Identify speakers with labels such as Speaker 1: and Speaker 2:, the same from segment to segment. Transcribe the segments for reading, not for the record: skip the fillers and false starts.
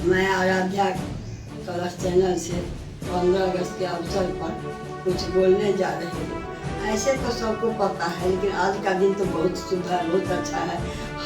Speaker 1: मैं आराध्या कलश चैनल से 15 अगस्त के अवसर पर कुछ बोलने जा रही हूँ। ऐसे तो सबको पता है, लेकिन आज का दिन तो बहुत शुभ है, बहुत अच्छा है।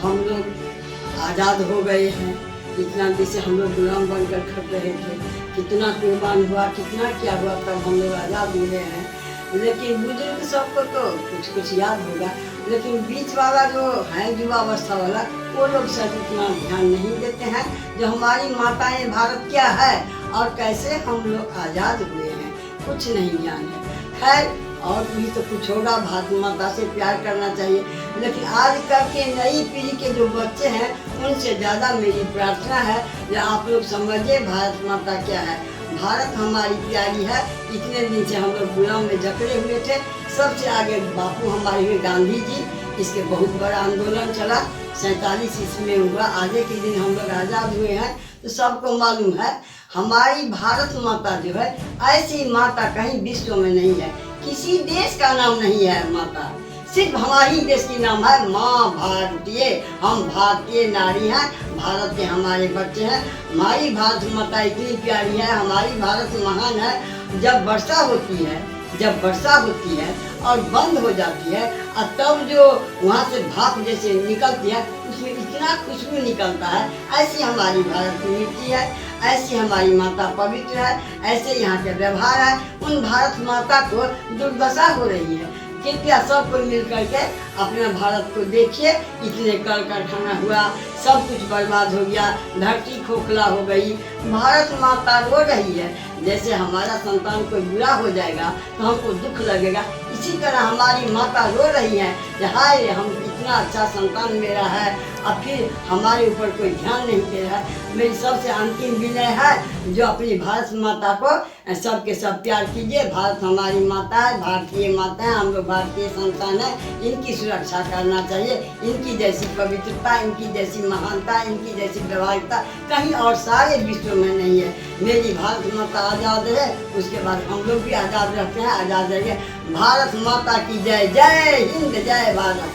Speaker 1: हम लोग आज़ाद हो गए हैं। इतना दिन से हम लोग गुलाम बनकर खड़ रहे थे, कितना कुर्बान हुआ, कितना क्या हुआ, तब हम लोग आज़ाद हुए हैं। लेकिन बुजुर्ग सबको तो कुछ कुछ याद होगा, लेकिन बीच वाला जो है युवावस्था वाला, वो लोग शायद उतना ध्यान नहीं देते हैं जो हमारी माताएं भारत क्या है और कैसे हम लोग आज़ाद हुए हैं, कुछ नहीं जाने। खैर, और भी तो कुछ होगा। भारत माता से प्यार करना चाहिए, लेकिन आजकल के नई पीढ़ी के जो बच्चे हैं उनसे ज़्यादा मेरी प्रार्थना है कि आप लोग समझिए भारत माता क्या है। भारत हमारी प्यारी है। इतने दिन से हम लोग गुलाम में जकड़े हुए थे। सबसे आगे बापू हमारे हुए गांधी जी, इसके बहुत बड़ा आंदोलन चला, 47 ईस्वी में हुआ। आगे के दिन हम लोग आज़ाद हुए हैं। तो सबको मालूम है हमारी भारत माता जो है, ऐसी माता कहीं विश्व में नहीं है, किसी देश का नाम नहीं है माता, सिर्फ हमारी देश की नाम है माँ भारतीय। हम भारतीय नारी हैं, भारत के हमारे बच्चे हैं। हमारी भारत माता इतनी प्यारी है, हमारी भारत महान है। जब वर्षा होती है और बंद हो जाती है, और तब जो वहाँ से भाप जैसे निकलती है, उसमें इतना खुशबू निकलता है। ऐसी हमारी भारत की मिट्टी है, ऐसी हमारी माता पवित्र है, ऐसे यहाँ के व्यवहार है। उन भारत माता को दुर्दशा हो रही है। कृपया सब कोई मिल करके अपने भारत को देखिए। इतने कल कारखाना हुआ, सब कुछ बर्बाद हो गया, धरती खोखला हो गई। भारत माता रो रही है। जैसे हमारा संतान कोई बुरा हो जाएगा तो हमको दुख लगेगा, इसी तरह हमारी माता रो रही है कि हाय, हम इतना अच्छा संतान मेरा है, अब फिर हमारे ऊपर कोई ध्यान नहीं दे रहा है। मेरी सबसे अंतिम विनय है, जो अपनी भारत माता को सबके सब प्यार कीजिए। भारत हमारी माता है, भारतीय माता है, हम लोग भारतीय संतान है। इनकी सुरक्षा करना चाहिए। इनकी जैसी पवित्रता, इनकी जैसी महानता, इनकी जैसी व्यवहारिकता कहीं और सारे विश्व में नहीं है। मेरी भारत माता आज़ाद है, उसके बाद हम लोग भी आज़ाद रहते हैं, आज़ाद रहेंगे। भारत माता की जय। जय हिंद, जय भारत।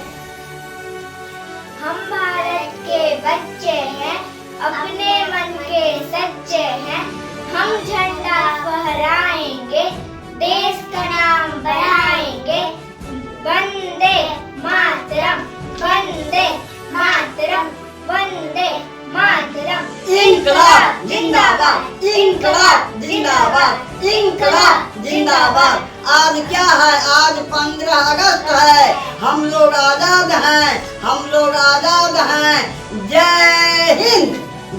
Speaker 2: हम भारत के बच्चे हैं, अपने मन के सच्चे हैं। हम झंडा फहराएंगे, देश का नाम बढ़ाएंगे। वंदे मातरम, वंदे मातरम, वंदे मातरम।
Speaker 1: इंकलाब जिंदाबाद, इंकलाब जिंदाबाद, इंकलाब जिंदाबाद। आज क्या है? आज 15 अगस्त है। हम लोग आज़ाद हैं, हम लोग आज़ाद हैं। जय हिंद,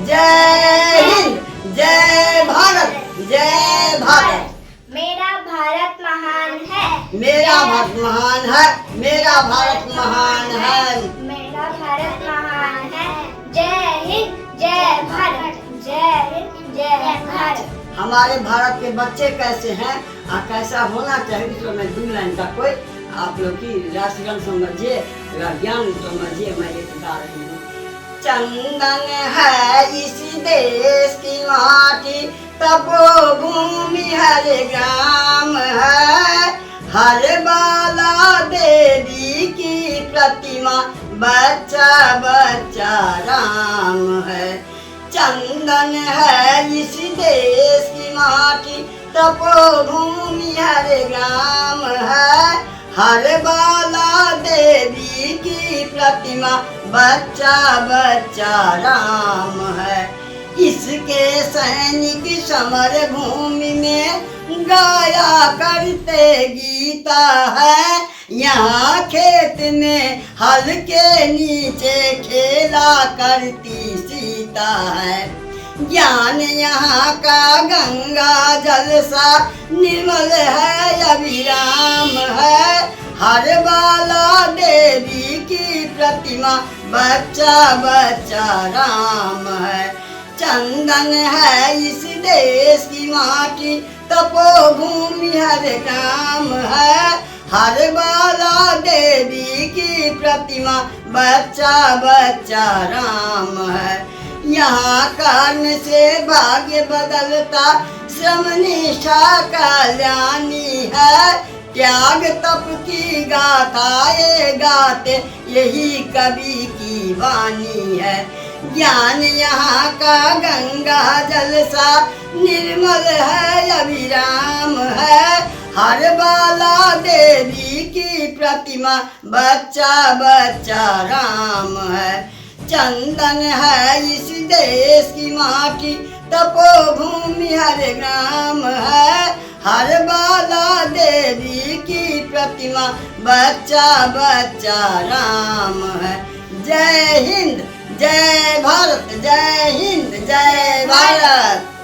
Speaker 1: जय हिंद, जय भारत, जय भारत।
Speaker 2: मेरा भारत महान है,
Speaker 1: मेरा भारत महान है, मेरा भारत महान है,
Speaker 2: मेरा भारत महान है। जय हिंद, जय भारत, जय हिंद, जय भारत।
Speaker 1: हमारे भारत के बच्चे कैसे हैं और कैसा होना चाहिए, इसमें 2 लाइन का कोई आप लोग की राष्ट्रगान समझिए, ज्ञान समझिए। मैं एक गा रही हूँ। चंदन है इस देश की माटी, तपोभूमि हर ग्राम है। हर बाला देवी की प्रतिमा, बच्चा बच्चा राम है। चंदन है इस देश की माटी, तपोभूमि हर ग्राम है। हर बाला देवी की प्रतिमा, बच्चा बच्चा राम है। इसके सैनिक समर भूमि में गाया करते गीता है। यहाँ खेत में हल के नीचे खेला करती सीता है। ज्ञान यहाँ का गंगा जल सा निर्मल है, अविराम है। हर बाला देवी की प्रतिमा, बच्चा बच्चा राम है। चंदन है इस देश की माटी, तपोभूमि हर ग्राम है। हर बाला देवी की प्रतिमा, बच्चा बच्चा राम है। यहाँ कर्म से भाग्य बदलता, श्रम निष्ठा कल्याणी है। त्याग तप की गाथाएं गाते, यही कवि की वाणी है। ज्ञान यहाँ का गंगा जल सा निर्मल है, अविराम है। हर बाला देवी की प्रतिमा, बच्चा बच्चा राम है। चंदन है इस देश की माटी, तपोभूमि हर ग्राम है। हर बाला देवी की प्रतिमा, बच्चा बच्चा राम है। जय हिंद, जय भारत, जय हिंद, जय भारत।